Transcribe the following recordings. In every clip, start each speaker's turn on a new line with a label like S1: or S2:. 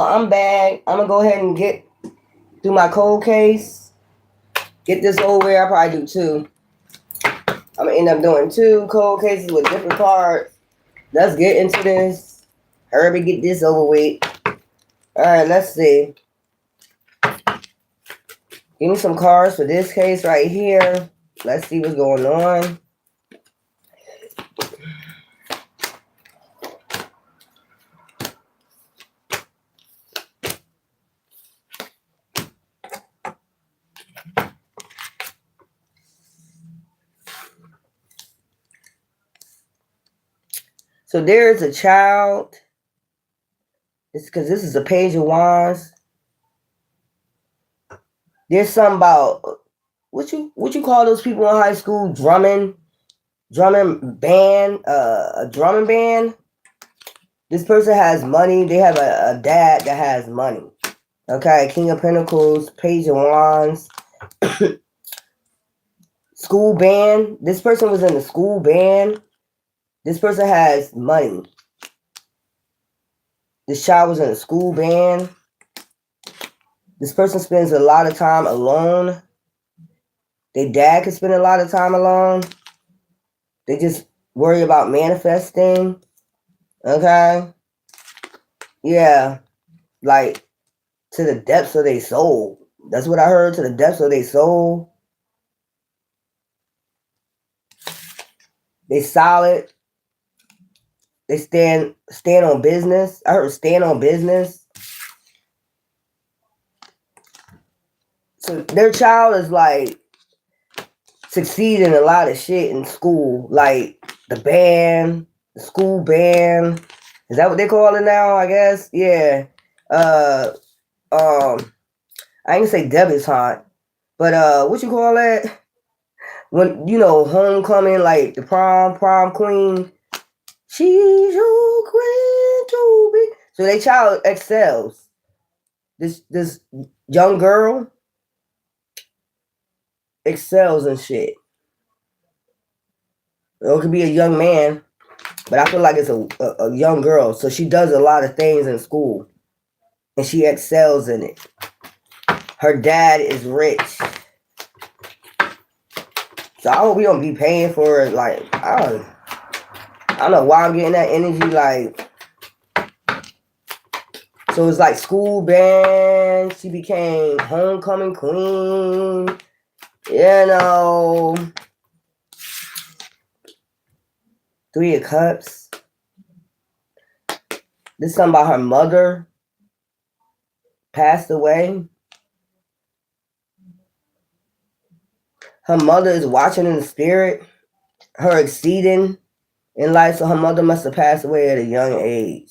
S1: I'm back. I'm gonna go ahead and get through my cold case. Get this over with. I probably do two. I'm gonna end up doing two cold cases with different cards. Let's get into this. Hurry, get this over with. All right, let's see. Give me some cards for this case right here. Let's see what's going on. So there's a child. It's because this is a page of wands. There's something about what you call those people in high school drumming band, a drumming band. This person has money. They have a dad that has money. Okay, King of Pentacles, Page of Wands, school band. This person was in the school band. This person has money. This child was in a school band. This person spends a lot of time alone. Their dad could spend a lot of time alone. They just worry about manifesting. Okay? Yeah. Like, to the depths of their soul. That's what I heard, to the depths of their soul. They solid. They stand on business. I heard stand on business. So their child is like succeeding a lot of shit in school. Like the band, the school band. Is that what they call it now, I guess? Yeah. I ain't gonna say debutante, but what you call that? When homecoming, like the prom queen. She's your queen to be. So their child excels. This young girl excels and shit. It could be a young man, but I feel like it's a young girl. So she does a lot of things in school, and she excels in it. Her dad is rich. So I hope we don't be paying for it. Like, I don't know why I'm getting that energy. Like, so it's like school band. She became homecoming queen. You know. Three of Cups. This is something about her mother passed away. Her mother is watching in the spirit. Her exceeding in life. So her mother must have passed away at a young age.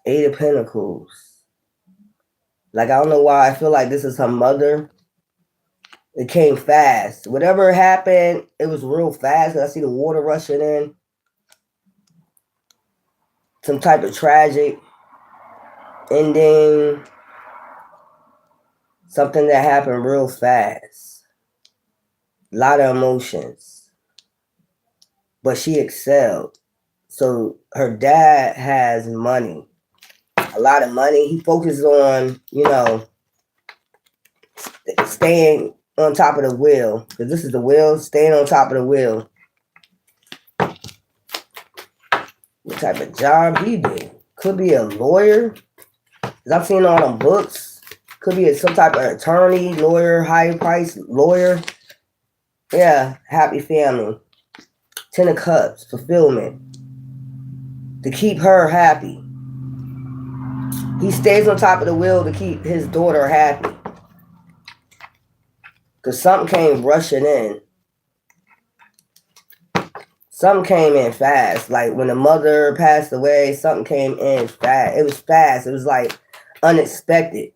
S1: Eight of Pentacles. Like, I don't know why I feel like this is her mother. It came fast. Whatever happened, it was real fast. I see the water rushing in. Some type of tragic ending. Something that happened real fast. A lot of emotions. But she excelled. So her dad has money. A lot of money. He focuses on, staying on top of the wheel. Because this is the wheel, staying on top of the wheel. What type of job he do? Could be a lawyer. Because I'm seeing all them books. Could be some type of attorney, lawyer, high price lawyer. Yeah, happy family. 10 of Cups, fulfillment. To keep her happy. He stays on top of the wheel to keep his daughter happy. Because something came rushing in. Something came in fast. Like when the mother passed away, something came in fast. It was fast. It was like unexpected.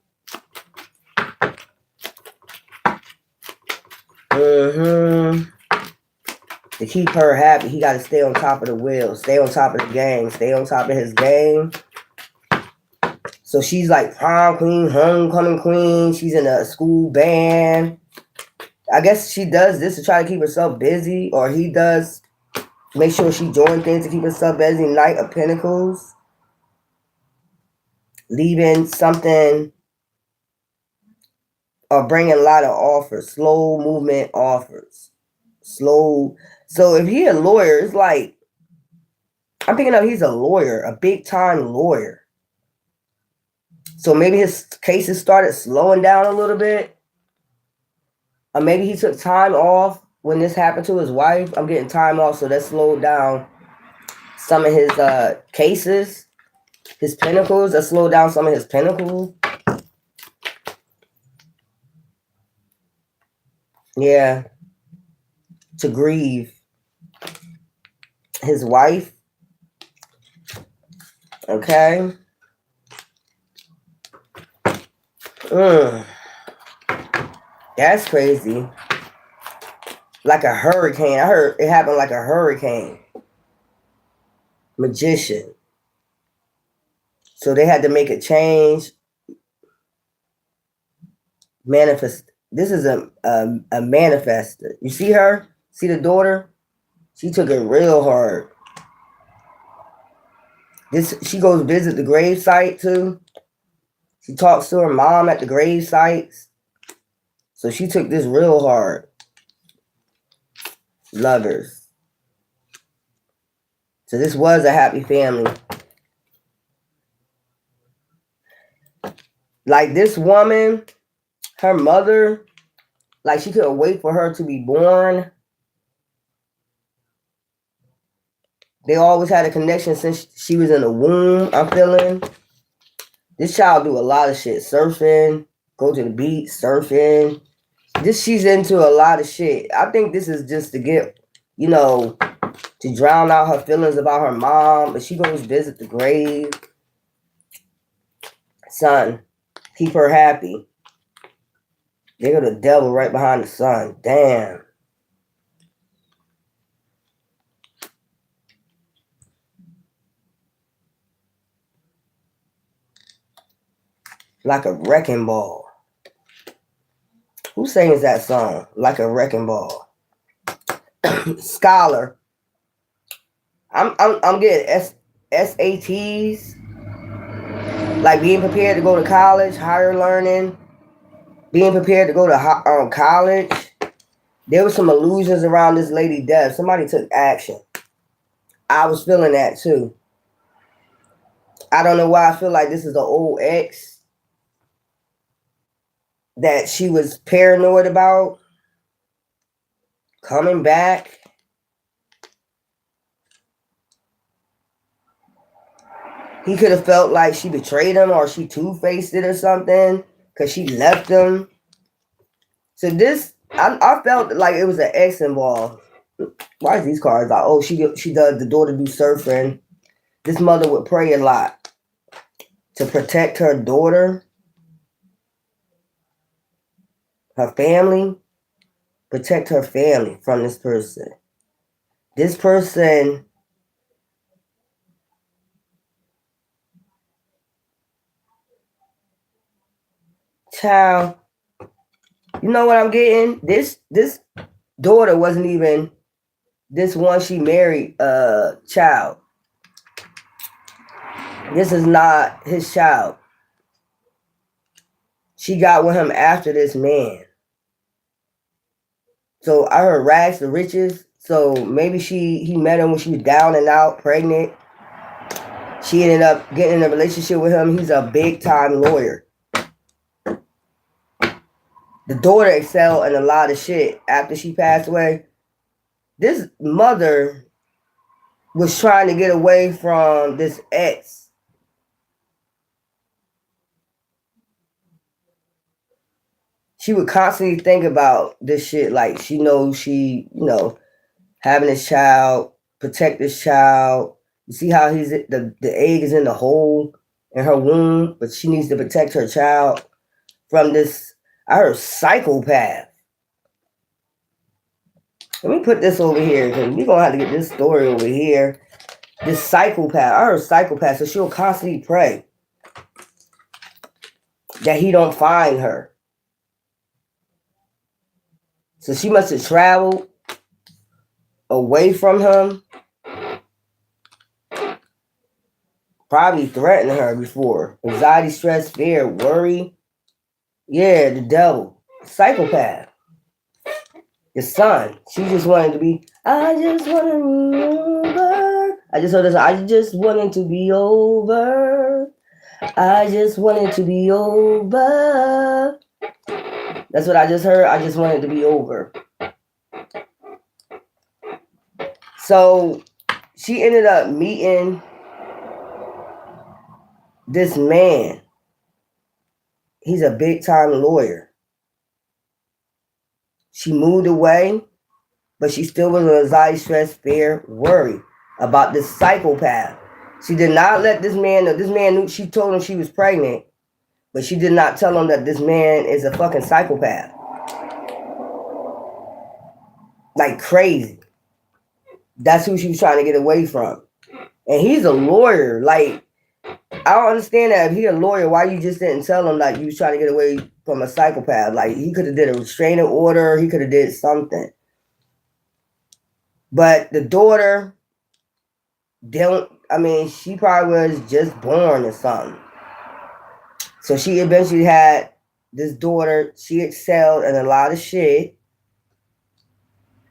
S1: To keep her happy, he got to stay on top of the wheel. Stay on top of the game. Stay on top of his game. So she's like prom queen, homecoming queen. She's in a school band. I guess she does this to try to keep herself busy. Or he does. Make sure she joins things to keep herself busy. Knight of Pentacles. leaving something or bringing a lot of offers, slow movement offers, slow. So if he a lawyer, it's like, I'm picking up he's a lawyer, a big time lawyer. So maybe his cases started slowing down a little bit. Or maybe he took time off when this happened to his wife. I'm getting time off, so that slowed down some of his cases, his pinnacles. That slowed down some of his pinnacles. Yeah. To grieve his wife. Okay. That's crazy. Like a hurricane. I heard it happened like a hurricane. Magician. So they had to make a change. Manifest. This is a manifester. You see her? See the daughter? She took it real hard. She goes visit the grave site too. She talks to her mom at the grave sites. So she took this real hard. Lovers. So this was a happy family. Like this woman, her mother, like she couldn't wait for her to be born. They always had a connection since she was in the womb, I'm feeling. This child do a lot of shit. Surfing, go to the beach, surfing. She's into a lot of shit. I think this is just to get, to drown out her feelings about her mom. But she goes visit the grave. Son, keep her happy. They go the devil right behind the sun. Damn. Like a wrecking ball. Who sings that song? Like a wrecking ball. Scholar. I'm getting SATs. Like being prepared to go to college, higher learning, being prepared to go to college. There were some illusions around this lady's death. Somebody took action. I was feeling that too. I don't know why I feel like this is the old ex that she was paranoid about coming back. He could have felt like she betrayed him or she two-faced it or something because she left him. So I felt like it was an ex involved. Why is these cards out? Oh, she does the daughter do surfing. This mother would pray a lot to protect her daughter, her family, protect her family from this person. This person child, you know what I'm getting? This daughter wasn't even this one she married child. This is not his child. She got with him after this man. So I heard rags to riches. So maybe he met him when she was down and out, pregnant. She ended up getting in a relationship with him. He's a big time lawyer. The daughter excelled in a lot of shit after she passed away. This mother was trying to get away from this ex. She would constantly think about this shit. Like she knows having this child, protect this child. You see how the egg is in the hole in her womb, but she needs to protect her child from this. I heard psychopath. Let me put this over here because we're gonna have to get this story over here. This psychopath. I heard psychopath, so she'll constantly pray that he don't find her. So she must have traveled away from him. Probably threatened her before. Anxiety, stress, fear, worry. Yeah, the devil. Psychopath. Your son. She just wanted to be, I just want to be over. I just heard this. I just wanted to be over. I just wanted to be over. That's what I just heard. I just wanted to be over. So she ended up meeting this man. He's a big time lawyer. She moved away, but she still was in anxiety, stress, fear, worry about this psychopath. She did not let this man know. This man knew, she told him she was pregnant, but she did not tell him that this man is a fucking psychopath. Like crazy. That's who she was trying to get away from. And he's a lawyer. Like, I don't understand that. If he's a lawyer, why you just didn't tell him that you was trying to get away from a psychopath? Like, he could have did a restraining order. He could have did something. But the daughter, she probably was just born or something. So she eventually had this daughter. She excelled in a lot of shit.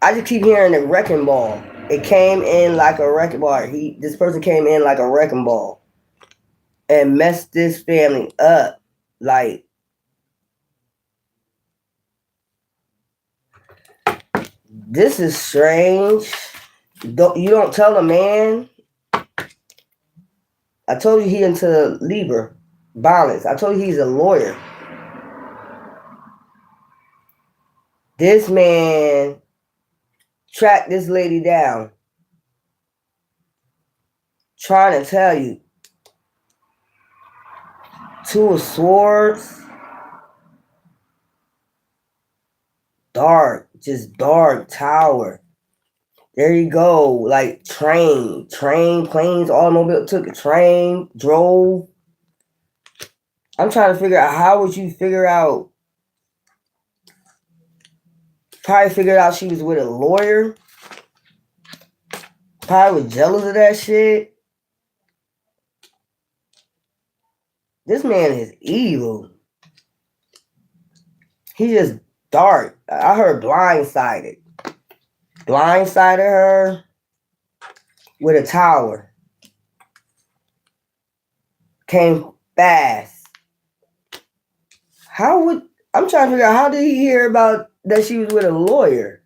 S1: I just keep hearing the wrecking ball. It came in like a wrecking ball. This person came in like a wrecking ball and messed this family up. Like, this is strange. You don't tell a man. I told you he into Libra, violence. I told you he's a lawyer. This man tracked this lady down, trying to tell you. Two of Swords. Dark, just dark tower. There you go. Like train, planes, automobile, took a train, drove. I'm trying to figure out, how would you figure out? Probably figured out she was with a lawyer. Probably was jealous of that shit. This man is evil. He just dark. I heard blindsided. Blindsided her with a tower. Came fast. I'm trying to figure out, how did he hear about that she was with a lawyer?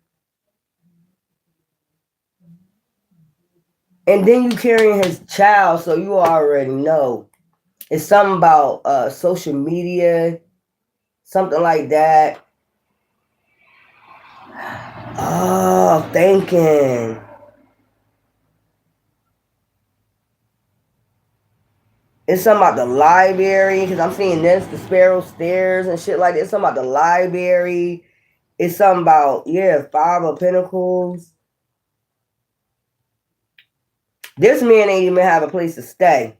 S1: And then you carrying his child, so you already know. It's something about social media, something like that. Oh, thinking. It's something about the library, because I'm seeing this, the spiral stairs and shit like that. It's something about the library. It's something about, Five of Pentacles. This man ain't even have a place to stay.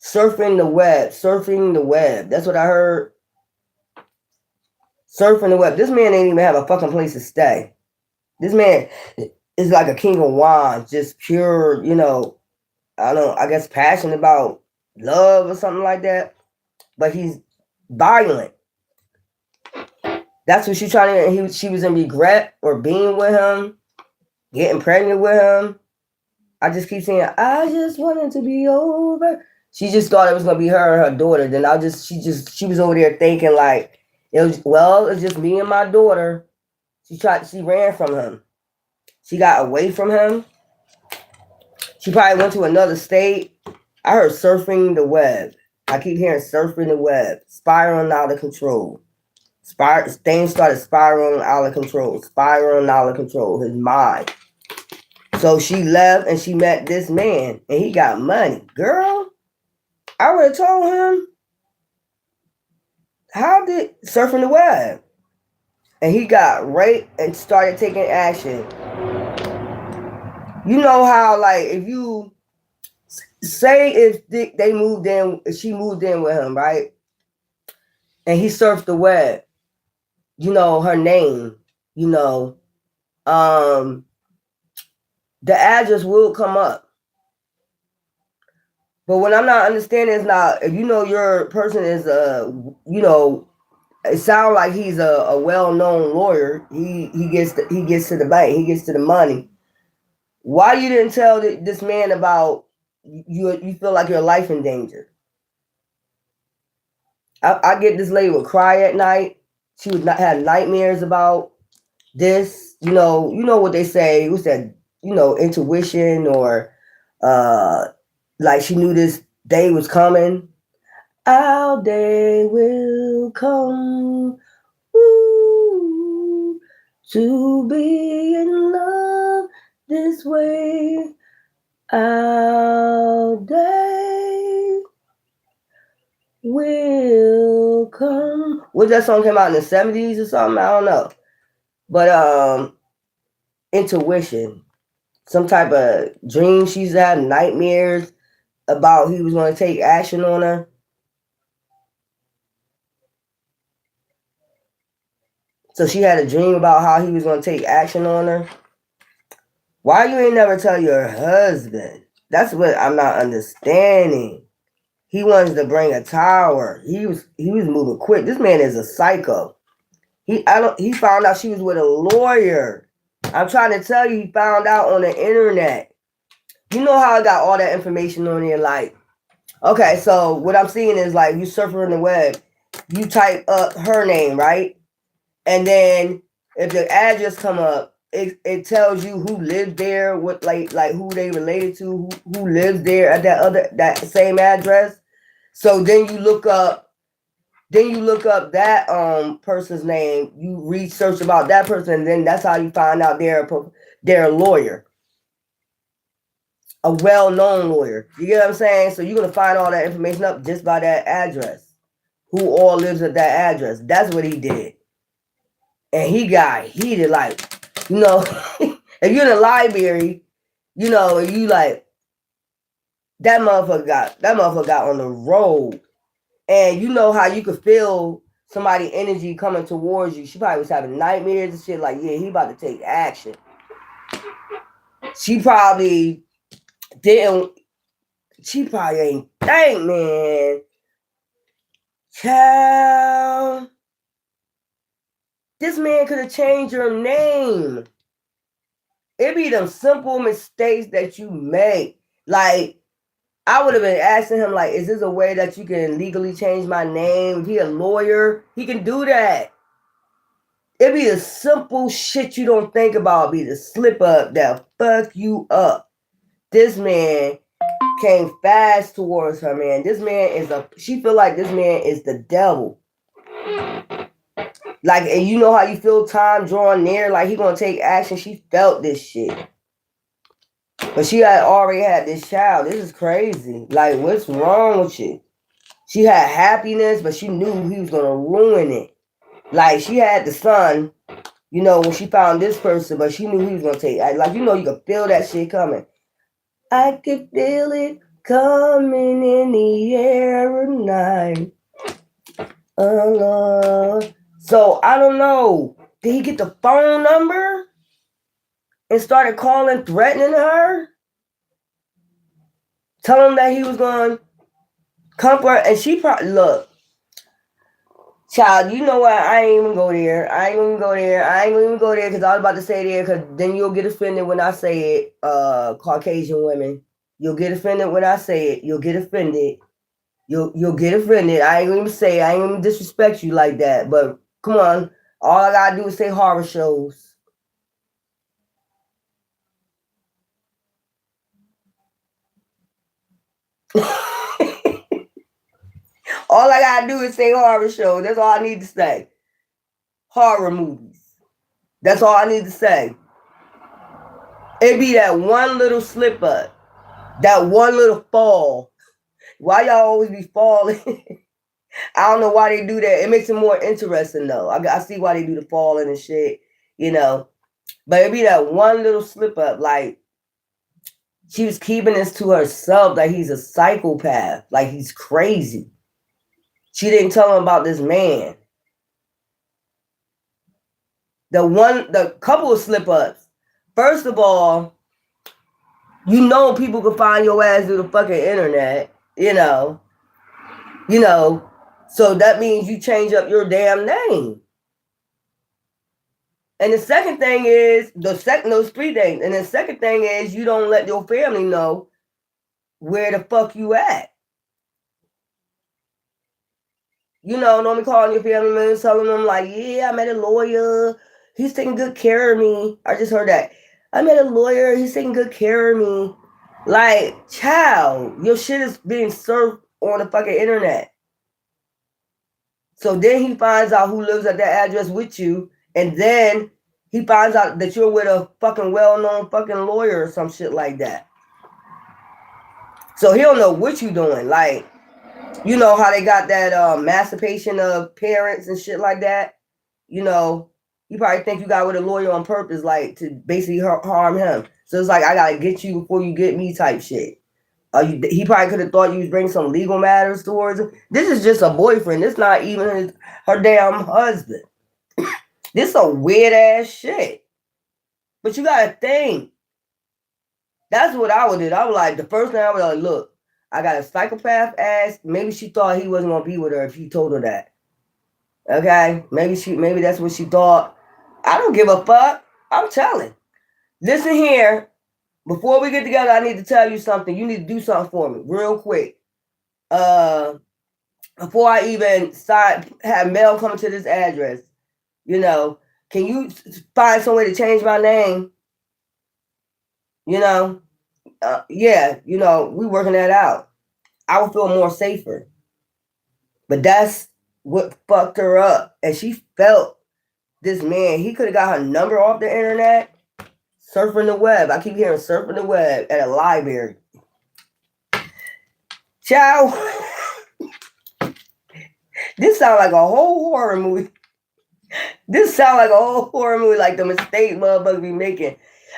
S1: Surfing the web. That's what I heard. Surfing the web. This man ain't even have a fucking place to stay. This man is like a king of wands, just pure, I guess passionate about love or something like that. But he's violent. That's what she's trying to. She was in regret or being with him, getting pregnant with him. I just keep saying, I just wanted to be over. She just thought it was gonna be her and her daughter. Then she was over there thinking like, it's just me and my daughter. She ran from him. She got away from him. She probably went to another state. I heard surfing the web. I keep hearing surfing the web, spiraling out of control. Things started spiraling out of control. His mind. So she left and she met this man and he got money. Girl, I would have told him, surfing the web. And he got raped and started taking action. You know how, like, if you say if they moved in, she moved in with him, right? And he surfed the web, her name, the address will come up. But what I'm not understanding is now, if you know your person is it sounds like he's a well-known lawyer. He gets to the bank. He gets to the money. Why you didn't tell this man about you feel like your life in danger? I get this lady would cry at night. She would not have nightmares about this. You know what they say. What's that? Intuition or like she knew this day was coming. Our day will come. Ooh, to be in love this way. Our day will come. What that song came out in the 70s or something? I don't know. But intuition. Some type of dream she's had, nightmares about he was going to take action on her. So she had a dream about how he was going to take action on her. Why you ain't never tell your husband? That's what I'm not understanding. He wants to bring a tower. He was moving quick. This man is a psycho. He found out she was with a lawyer. I'm trying to tell you, he found out on the internet. You know how I got all that information on there? Like, okay, so what I'm seeing is like you surfing the web, you type up her name, right? And then if the address come up, it tells you who lived there, what like who they related to, who lives there at that same address. So then you look up that person's name, you research about that person, and then that's how you find out they're a lawyer. A well-known lawyer. You get what I'm saying? So you're gonna find all that information up just by that address. Who all lives at that address. That's what he did. And he got heated, like, if you're in the library, you like that motherfucker got on the road. And you know how you could feel somebody energy coming towards you. She probably was having nightmares and shit, like, yeah, he about to take action. She probably ain't think, man. Child. This man could have changed your name. It be them simple mistakes that you make. Like, I would have been asking him, like, is this a way that you can legally change my name? If he a lawyer, he can do that. It be the simple shit you don't think about, be the slip up that fuck you up. This man came fast towards her, man. This man she feel like this man is the devil. Like, and you know how you feel time drawing near, like he gonna take action. She felt this shit. But she had already had this child. This is crazy. Like, what's wrong with you? She had happiness, but she knew he was gonna ruin it. Like, she had the son, when she found this person, but she knew he was gonna take, like, you could feel that shit coming. I could feel it coming in the air at night. So I don't know. Did he get the phone number and started calling, threatening her? Tell him that he was going to comfort, and she probably, look, child, you know what? I ain't even go there. I ain't even go there because I was about to say there, because then you'll get offended when I say it, Caucasian women. You'll get offended when I say it. You'll get offended. You'll get offended. I ain't even say, I ain't even disrespect you like that. But come on, all I gotta do is say horror shows. All I gotta do is say horror shows. That's all I need to say. Horror movies. That's all I need to say. It be that one little slip up, that one little fall. Why y'all always be falling? I don't know why they do that. It makes it more interesting though. I see why they do the falling and shit, But it be that one little slip up, like she was keeping this to herself, like he's a psychopath, like he's crazy. She didn't tell him about this man. The couple of slip ups. First of all, people can find your ass through the fucking internet. You know, so that means you change up your damn name. And the second thing is those three things. And the second thing is you don't let your family know where the fuck you at. Don't be calling your family members, telling them like, yeah, I met a lawyer. He's taking good care of me. I just heard that. I met a lawyer. He's taking good care of me. Like, child, your shit is being served on the fucking internet. So then he finds out who lives at that address with you, and then he finds out that you're with a fucking well-known fucking lawyer or some shit like that. So he don't know what you doing. Like, you know how they got that masturbation of parents and shit like that? You probably think you got with a lawyer on purpose, like, to basically harm him. So it's like, I gotta get you before you get me type shit. He probably could have thought you was bringing some legal matters towards him. This is just a boyfriend. This not even her damn husband. This a weird ass shit. But you gotta think. That's what I would do. I was like, the first thing I was like, look, I got a psychopath ass. Maybe she thought he wasn't gonna be with her if he told her that. Okay? Maybe that's what she thought. I don't give a fuck. I'm telling. Listen here. Before we get together, I need to tell you something. You need to do something for me real quick. Before I even have mail coming to this address, can you find some way to change my name? Yeah, we working that out. I would feel more safer. But that's what fucked her up. And she felt this man, he could have got her number off the internet, surfing the web. I keep hearing surfing the web at a library. Ciao. This sounds like a whole horror movie. Like the mistake motherfuckers be making.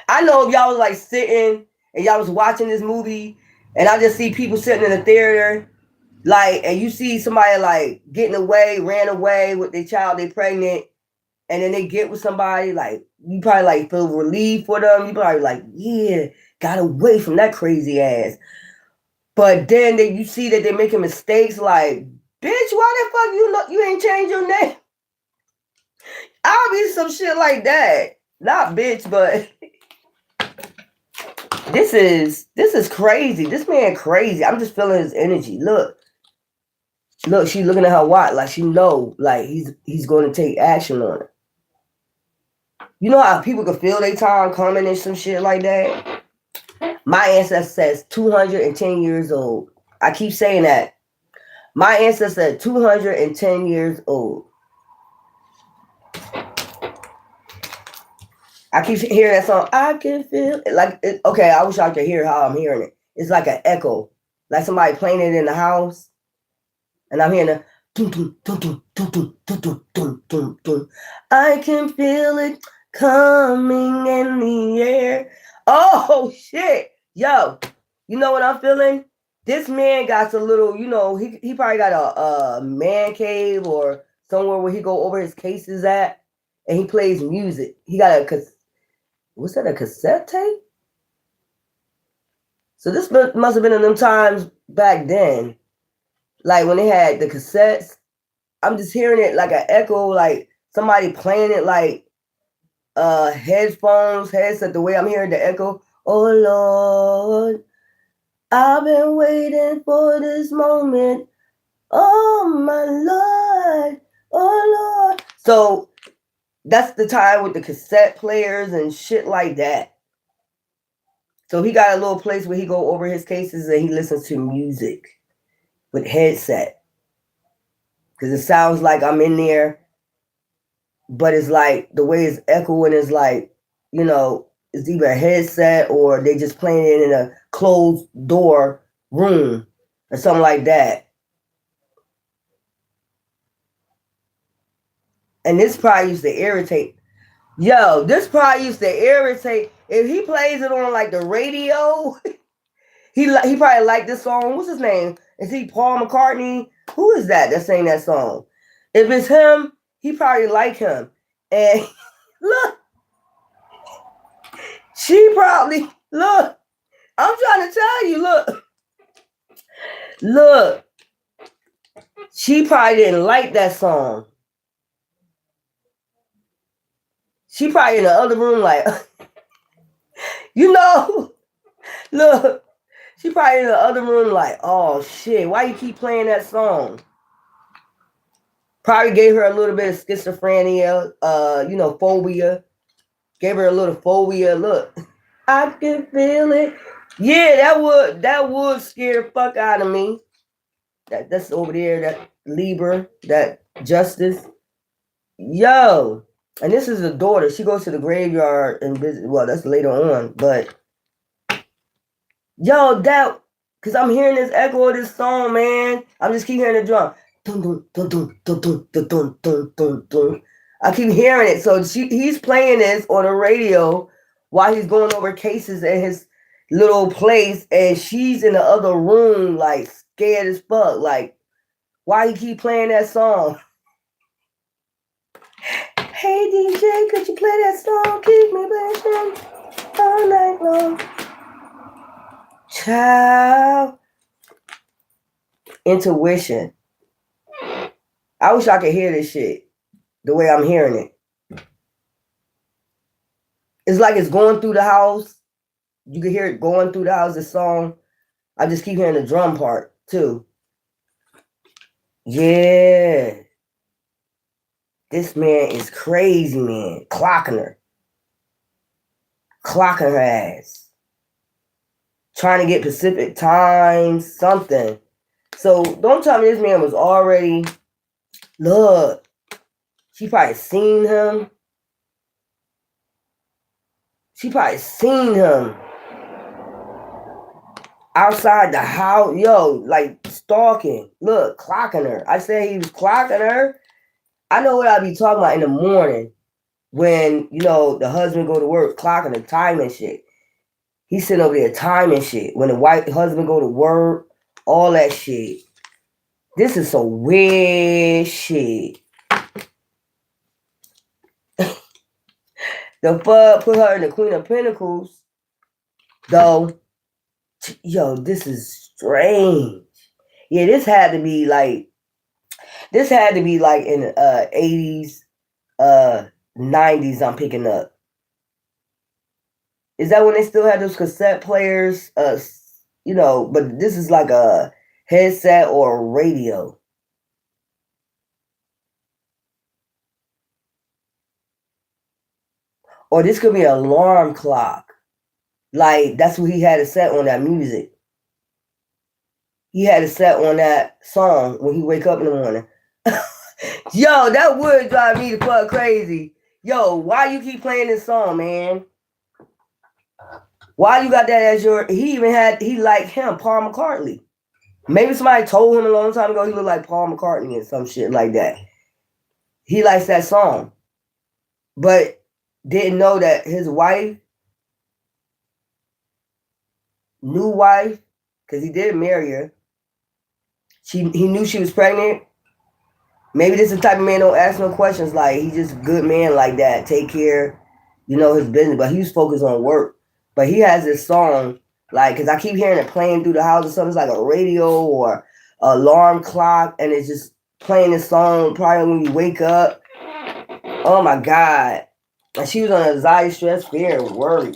S1: I know if y'all was like sitting and y'all was watching this movie and I just see people sitting in the theater, like, and you see somebody like ran away with their child, they pregnant, and then they get with somebody, like, you probably like feel relief for them. You probably like, yeah, got away from that crazy ass. But then you see that they're making mistakes, like, bitch, why the fuck you ain't changed your name? I'll be some shit like that. Not bitch, but this is crazy. This man crazy. I'm just feeling his energy. Look, she's looking at her watch like she know, like he's going to take action on it. You know how people can feel their time coming and some shit like that? My ancestor says 210 years old. I keep saying that. My ancestor said 210 years old. I keep hearing that song. I can feel it. Like, okay, I wish I could hear how I'm hearing it. It's like an echo, like somebody playing it in the house, and I'm hearing the dum dum dum dum dum dum dum dum dum. I can feel it coming in the air. Oh shit, yo, you know what I'm feeling? This man got a little, he probably got a man cave or somewhere where he go over his cases at, and he plays music. He got what's that, a cassette tape? So this must have been in them times back then. Like when they had the cassettes. I'm just hearing it like an echo, like somebody playing it like headset, the way I'm hearing the echo. Oh Lord, I've been waiting for this moment. Oh my Lord, oh Lord. So that's the time with the cassette players and shit like that. So he got a little place where he go over his cases and he listens to music with headset. Because it sounds like I'm in there, but it's like the way it's echoing is like, it's either a headset or they just playing it in a closed door room or something like that. And this probably used to irritate. Yo, this probably used to irritate. If he plays it on like the radio, he probably like this song. What's his name? Is he Paul McCartney? Who is that sang that song? If it's him, he probably like him. And look, she probably, look, I'm trying to tell you, look. Look, she probably didn't like that song. She probably in the other room like, look, she probably in the other room like, oh shit, why you keep playing that song? Probably gave her a little bit of schizophrenia, phobia. Gave her a little phobia. Look, I can feel it. Yeah, that would scare the fuck out of me. That's over there, that Libra, that Justice. Yo. And this is the daughter. She goes to the graveyard and visit. Well, that's later on, but yo, because I'm hearing this echo of this song, man. I'm just keep hearing the drum. Dun, dun, dun, dun, dun, dun, dun, dun, dun, dun, dun. I keep hearing it. So he's playing this on the radio while he's going over cases at his little place, and she's in the other room, like scared as fuck. Like, why he keep playing that song? Hey DJ, could you play that song? Keep me blinking all night long. Child. Intuition. I wish I could hear this shit the way I'm hearing it. It's like it's going through the house. You can hear it going through the house, this song. I just keep hearing the drum part, too. Yeah. This man is crazy, man. Clocking her. Clocking her ass. Trying to get Pacific time, something. So don't tell me this man was already... Look. She probably seen him. She probably seen him. Outside the house. Yo, like stalking. Look, clocking her. I said he was clocking her. I know what I be talking about in the morning when, the husband go to work, clocking the time and shit. He's sitting over there timing shit. When the husband go to work, all that shit. This is some weird shit. The fuck put her in the Queen of Pentacles, though. Yo, this is strange. Yeah, this had to be like in the 80s, 90s. I'm picking up. Is that when they still had those cassette players? But this is like a headset or a radio. Or this could be an alarm clock. Like, that's what he had to set on that music. He had to set on that song when he wake up in the morning. Yo, that would drive me the fuck crazy. Yo, why you keep playing this song, man? Why you got that as your... He liked him, Paul McCartney. Maybe somebody told him a long time ago he looked like Paul McCartney and some shit like that. He likes that song. But didn't know that his wife, new wife, because he did marry her, he knew she was pregnant. Maybe this is the type of man don't ask no questions. Like, he's just a good man like that. Take care, his business. But he was focused on work. But he has this song, like, because I keep hearing it playing through the house or something. It's like a radio or alarm clock. And it's just playing this song probably when you wake up. Oh, my God. And she was on anxiety, stress, fear, and worry.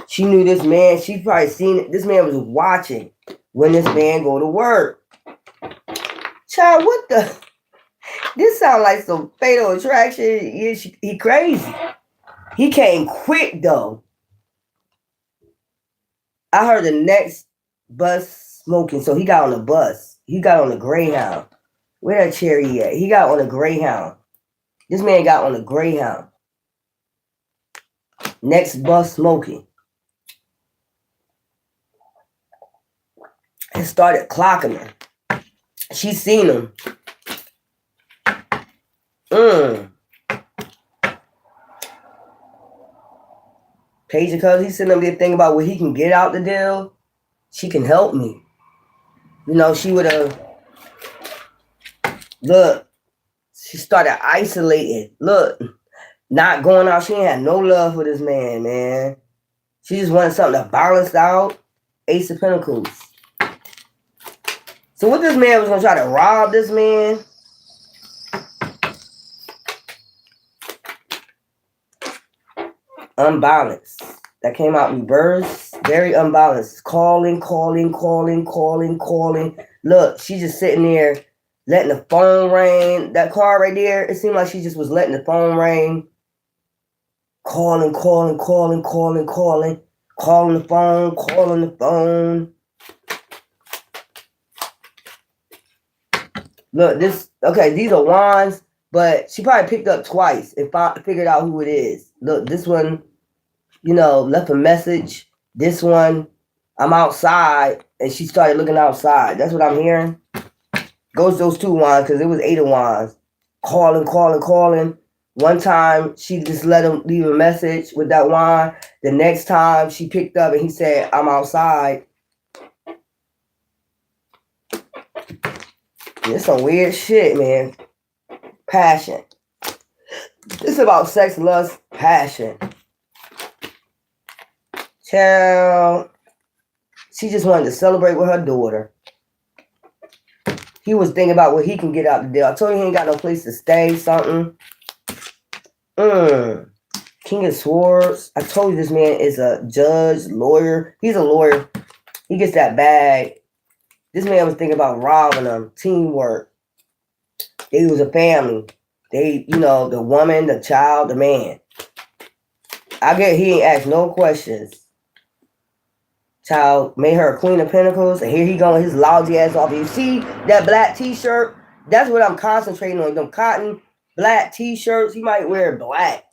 S1: She knew this man. She probably seen it. This man was watching when this man go to work. Child, what the... This sounds like some Fatal Attraction. He crazy. He came quick, though. I heard the next bus smoking, so he got on the bus. He got on the Greyhound. Where that cherry at? He got on the Greyhound. This man got on the Greyhound. Next bus smoking. And started clocking her. She seen him. Page of Cups, he's sitting up there thinking about what he can get out the deal. She can help me. She would have... Look, she started isolating. Look, not going out. She ain't had no love for this man. She just wanted something to balance out. Ace of Pentacles. So what this man was going to try to rob this man? Unbalanced. That came out reverse. Very unbalanced. Calling. Look, she's just sitting there letting the phone ring. That card right there, it seemed like she just was letting the phone ring. Calling the phone. Look, these are wands, but she probably picked up twice and figured out who it is. Look, this one, left a message. This one, I'm outside, and she started looking outside. That's what I'm hearing. Goes those two wands, because it was 8 of wands. Calling. One time, she just let him leave a message with that wand. The next time, she picked up, and he said, I'm outside. It's some weird shit, man. Passion. It's about sex, lust, passion. Child. She just wanted to celebrate with her daughter. He was thinking about what he can get out the deal. I told you he ain't got no place to stay, something. King of Swords. I told you this man is a judge, lawyer. He's a lawyer. He gets that bag. This man was thinking about robbing them. Teamwork. They was a family. They, the woman, the child, the man. I get he ain't asked no questions. Child made her a queen of pentacles, and here he going his lousy ass off. You see that black t-shirt? That's what I'm concentrating on. Them cotton black t-shirts. He might wear black,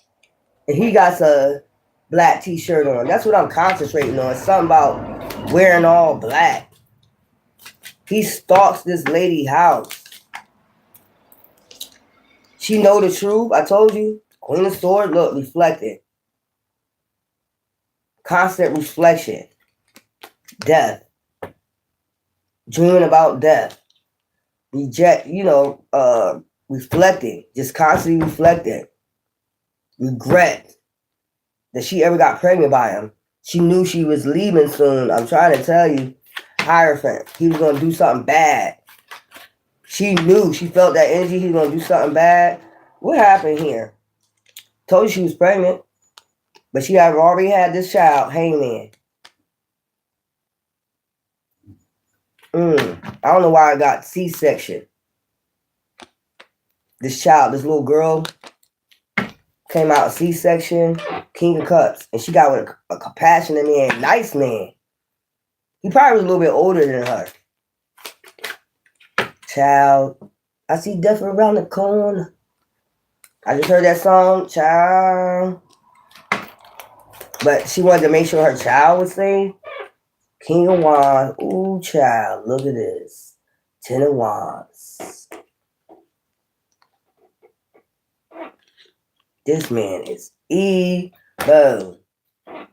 S1: and he got a black t-shirt on. That's what I'm concentrating on. It's something about wearing all black. He stalks this lady house. She know the truth. I told you. Queen of Swords, look, reflected. Constant reflection. Death. Dreaming about death. Reflecting. Just constantly reflecting. Regret that she ever got pregnant by him. She knew she was leaving soon. I'm trying to tell you. Hierophant. He was going to do something bad. She knew. She felt that energy. He was going to do something bad. What happened here? Told you she was pregnant. But she had already had this child. Hangman. I don't know why I got C-section. This child, this little girl, came out C-section, King of Cups. And she got with a compassionate man, nice man. He probably was a little bit older than her. Child, I see death around the corner. I just heard that song, child. But she wanted to make sure her child was safe. King of Wands. Ooh, child, look at this. 10 of Wands. This man is evil.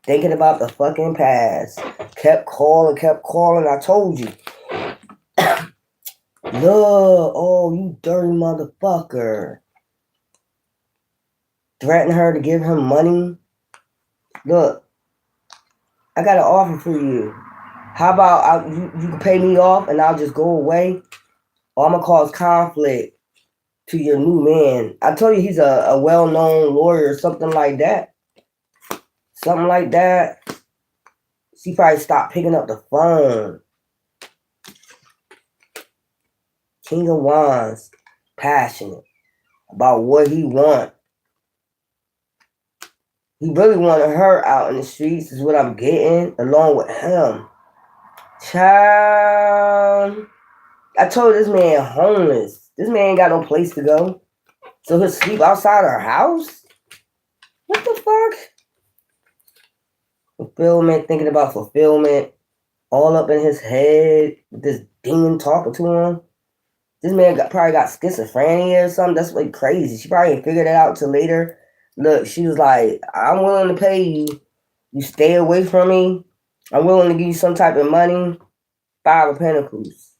S1: Thinking about the fucking past. Kept calling. I told you. Look, oh, you dirty motherfucker. Threatening her to give him money. Look, I got an offer for you. How about you can pay me off and I'll just go away? Or I'm going to cause conflict to your new man. I told you he's a well-known lawyer or something like that. Something like that. She probably stopped picking up the phone. King of Wands. Passionate about what he wants. He really wanted her out in the streets is what I'm getting, along with him. Child. I told this man homeless. This man ain't got no place to go. So he'll sleep outside her house? What the fuck? Fulfillment, thinking about fulfillment. All up in his head. With this demon talking to him. This man probably got schizophrenia or something. That's like crazy. She probably ain't figured it out till later. Look, she was like, I'm willing to pay you. You stay away from me. I'm willing to give you some type of money. 5 of Pentacles.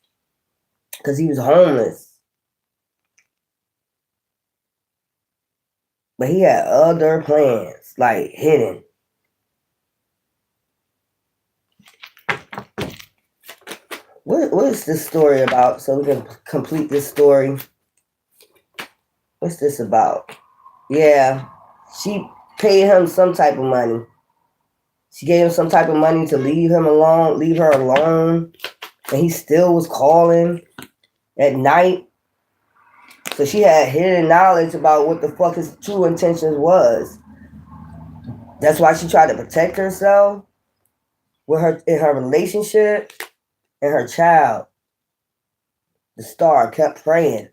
S1: Because he was homeless. But he had other plans. Like, hidden. What is this story about? So we can complete this story. What's this about? Yeah, she paid him some type of money. She gave him some type of money to leave her alone. And he still was calling at night. So she had hidden knowledge about what the fuck his true intentions was. That's why she tried to protect herself in her relationship and her child. The star kept praying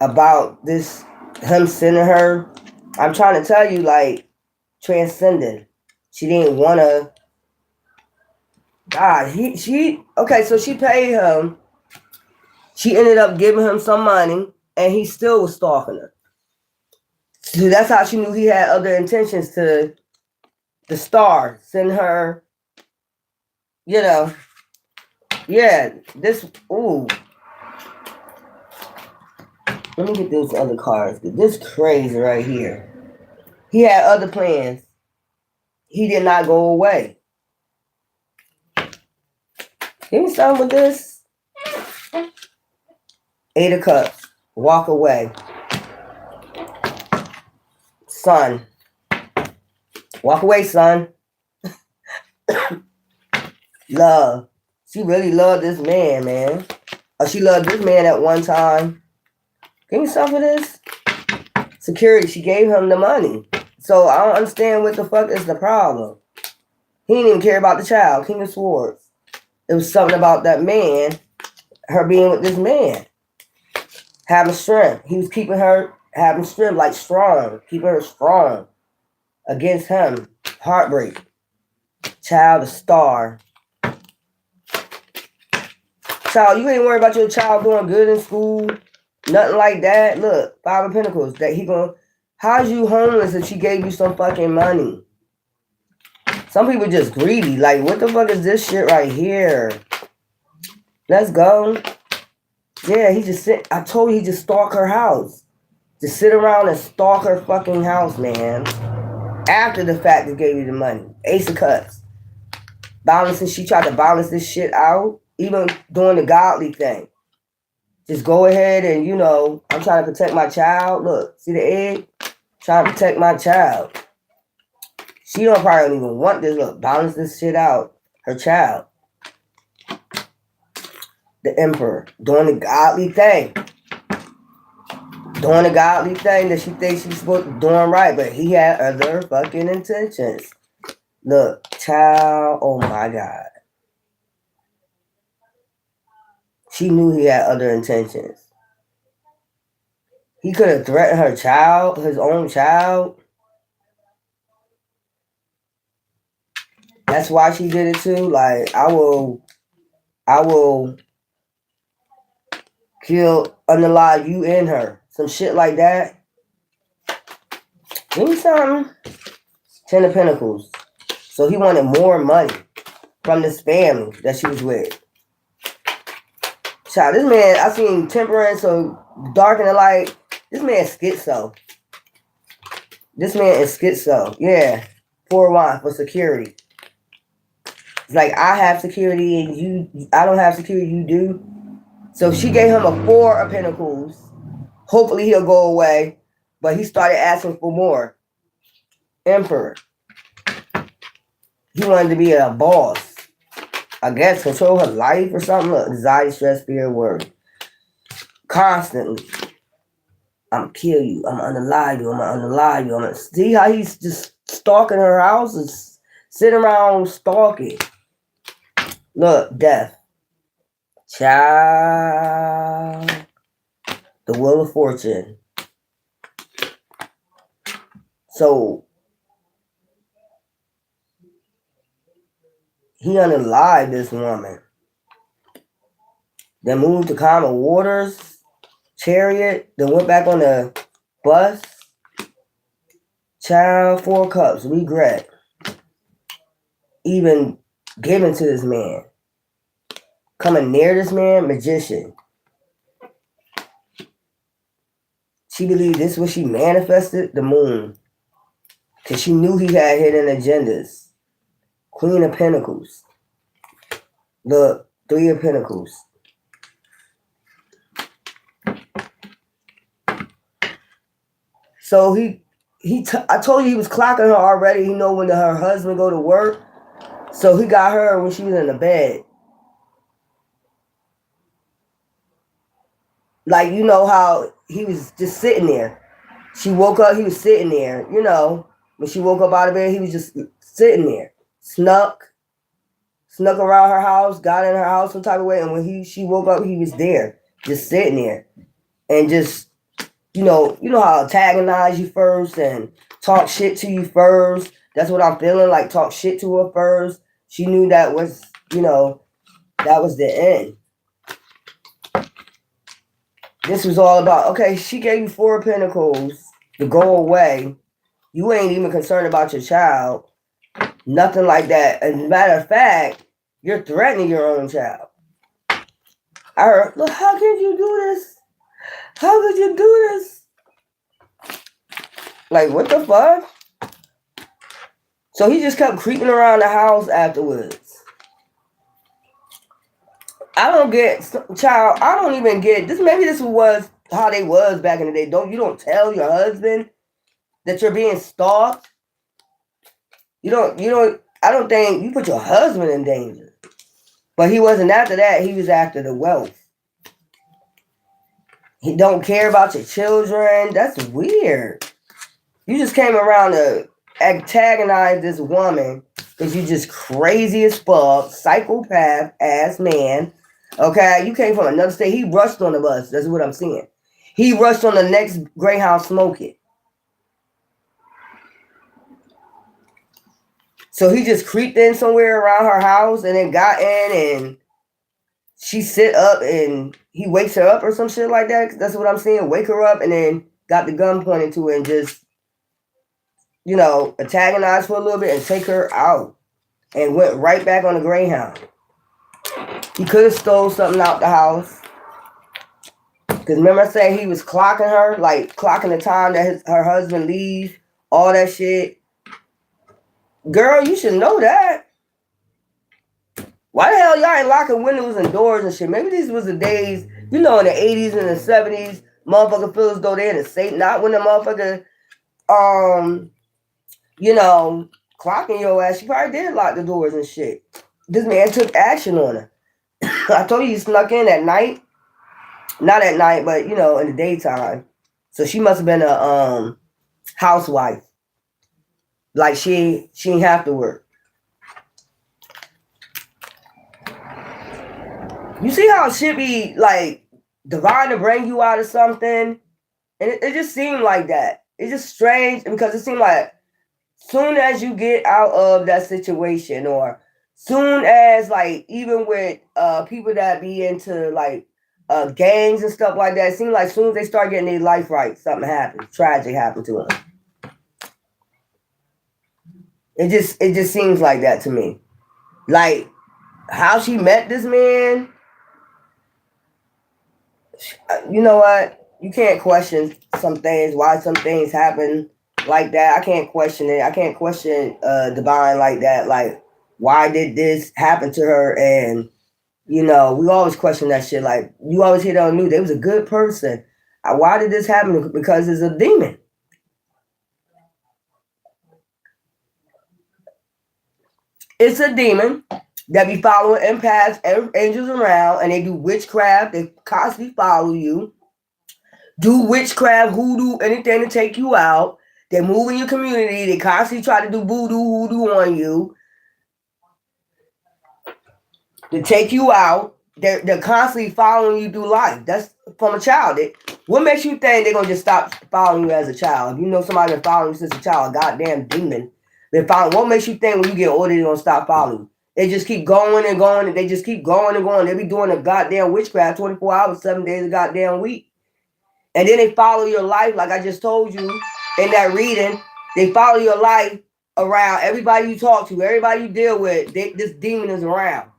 S1: about this, him sending her. I'm trying to tell you, like, transcending. She didn't want to. God, okay, so she paid him. She ended up giving him some money, and he still was stalking her. So that's how she knew he had other intentions to the star, send her, yeah, this, ooh. Let me get those other cards. This crazy right here. He had other plans. He did not go away. Give me something with this. 8 of Cups. Walk away. Son. Walk away, son. Love. She really loved this man. Or she loved this man at one time. Give me some of this. Security. She gave him the money. So I don't understand what the fuck is the problem. He didn't even care about the child. King of Swords. It was something about that man. Her being with this man. Having strength. He was keeping her having strength, like strong. Keeping her strong. Against him. Heartbreak. Child, a star. Child, you ain't worried about your child doing good in school. Nothing like that. Look, 5 of Pentacles. That he gonna. How's you homeless if she gave you some fucking money? Some people just greedy. Like, what the fuck is this shit right here? Let's go. Yeah, he just sit. I told you he just stalk her house. Just sit around and stalk her fucking house, man. After the fact that gave you the money. Ace of Cups. Balancing. She tried to balance this shit out. Even doing the godly thing. Just go ahead and, I'm trying to protect my child. Look, see the egg? Trying to protect my child. She don't probably even want this. Look, balance this shit out. Her child. The Emperor. Doing the godly thing. Doing the godly thing that she thinks she's supposed to be doing right. But he had other fucking intentions. Look, child. Oh my God. She knew he had other intentions. He could have threatened her child, his own child. That's why she did it too. Like, I will kill, unalive you and her. Some shit like that. Give me something. 10 of Pentacles. So he wanted more money from this family that she was with. Child, this man, I seen temperance, so dark in the light. This man is schizo. This man is schizo. Yeah. 4 of Wands for security. It's like, I have security and I don't have security, you do. So she gave him a 4 of Pentacles. Hopefully he'll go away. But he started asking for more. Emperor. He wanted to be a boss. I guess control her life or something. Look, anxiety, stress, fear, worry. Constantly. I'm gonna kill you. I'm gonna unalive you. I'm gonna unalive you. I'm gonna see how he's just stalking her house and sitting around stalking. Look, death. Child. The Wheel of Fortune. So he unalived this woman. Then moved to calmer waters. Chariot. Then went back on the bus. Child, 4 cups. Regret. Even given to this man. Coming near this man. Magician. She believed this was she manifested. The moon. Because she knew he had hidden agendas. Queen of Pentacles. Look, Three of Pentacles. So I told you he was clocking her already. He know when her husband go to work. So he got her when she was in the bed. Like, you know how he was just sitting there. She woke up, he was sitting there. You know, when she woke up out of bed, he was just sitting there. Snuck around her house, got in her house some type of way. And when she woke up, he was there, just sitting there. And just, you know how antagonize you first and talk shit to you first. That's what I'm feeling, like talk shit to her first. She knew that was, that was the end. This was all about, okay, she gave you Four of Pentacles to go away. You ain't even concerned about your child. Nothing like that. As a matter of fact, you're threatening your own child. I heard, look, how could you do this? How could you do this? Like, what the fuck? So he just kept creeping around the house afterwards. I don't get, child, I don't even get this. Maybe this was how they was back in the day. You don't tell your husband that you're being stalked. I don't think you put your husband in danger. But he wasn't after that. He was after the wealth. He don't care about your children. That's weird. You just came around to antagonize this woman because you just crazy as fuck, psychopath ass man. Okay, you came from another state. He rushed on the bus. That's what I'm saying. He rushed on the next Greyhound smoking. So he just creeped in somewhere around her house and then got in and she sit up and he wakes her up or some shit like that. That's what I'm saying. Wake her up and then got the gun pointed to her and just, antagonize for a little bit and take her out and went right back on the Greyhound. He could have stole something out the house. Because remember I said he was clocking her, like clocking the time that her husband leaves, all that shit. Girl, you should know that. Why the hell y'all ain't locking windows and doors and shit? Maybe these was the days, in the 80s and the 70s, motherfucker feel as though they're in a safe. Not when the motherfucker, clocking your ass. She probably did lock the doors and shit. This man took action on her. I told you he snuck in at night. Not at night, but, in the daytime. So she must have been a housewife. Like she didn't have to work. You see how shit be like divine to bring you out of something? And it just seemed like that. It's just strange because it seemed like soon as you get out of that situation or soon as like even with people that be into like gangs and stuff like that, it seems like soon as they start getting their life right, something happens. Tragic happened to them. It just seems like that to me. Like how she met this man. You know what? You can't question some things, why some things happen like that. I can't question it. I can't question divine like that. Like, why did this happen to her? And, we always question that shit. Like, you always hear that on the news. They was a good person. Why did this happen? Because it's a demon. It's a demon that be following empaths, angels around, and they do witchcraft. They constantly follow you. Do witchcraft, hoodoo, anything to take you out. They move in your community. They constantly try to do voodoo, hoodoo on you. To take you out. They're constantly following you through life. That's from a child. What makes you think they're going to just stop following you as a child? If you know somebody been following you since a child, a goddamn demon. What makes you think when you get older they're going to stop following you? They just keep going and going, and they just keep going and going. They be doing a goddamn witchcraft 24 hours, 7 days a goddamn week. And then they follow your life, like I just told you in that reading. They follow your life around everybody you talk to, everybody you deal with. This demon is around.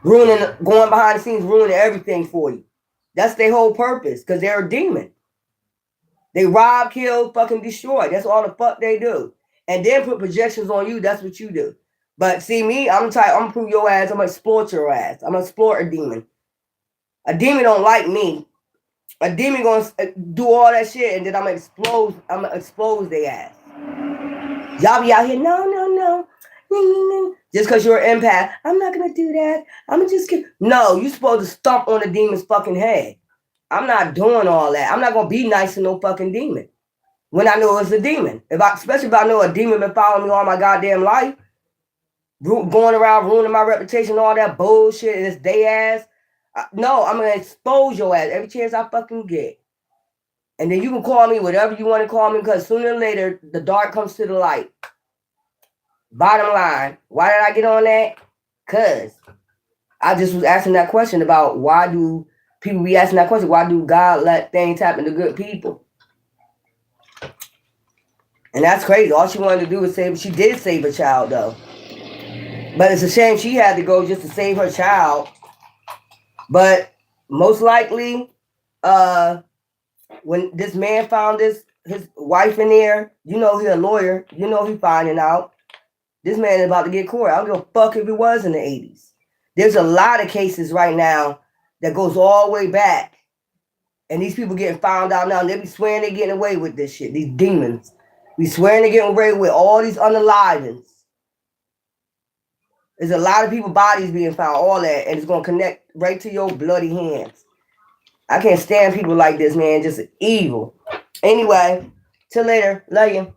S1: Going behind the scenes, ruining everything for you. That's their whole purpose, because they're a demon. They rob, kill, fucking destroy. That's all the fuck they do. And then put projections on you. That's what you do. But see me, I'm gonna prove your ass. I'm gonna exploit your ass. I'm gonna exploit a demon. A demon don't like me. A demon gonna do all that shit, and then I'm gonna expose their ass. Y'all be out here, no. Just because you're an empath, I'm not gonna do that. I'm gonna just no. You supposed to stomp on the demon's fucking head. I'm not doing all that. I'm not gonna be nice to no fucking demon when I know it's a demon. Especially if I know a demon been following me all my goddamn life, going around ruining my reputation, all that bullshit, and it's they ass. No, I'm gonna expose your ass every chance I fucking get. And then you can call me whatever you want to call me, because sooner or later the dark comes to the light. Bottom line, why did I get on that? Because I just was asking that question about why do people be asking that question? Why do God let things happen to good people? And that's crazy. All she wanted to do was save. She did save a child, though. But it's a shame she had to go just to save her child. But most likely, when this man found his wife in there, you know he's a lawyer. You know he's finding out. This man is about to get caught. I don't give a fuck if it was in the 80s. There's a lot of cases right now that goes all the way back. And these people getting found out now. And they be swearing they're getting away with this shit. These demons. We swearing they're getting away with all these unalivings. There's a lot of people's bodies being found, all that. And it's going to connect right to your bloody hands. I can't stand people like this, man. Just evil. Anyway, till later. Love you.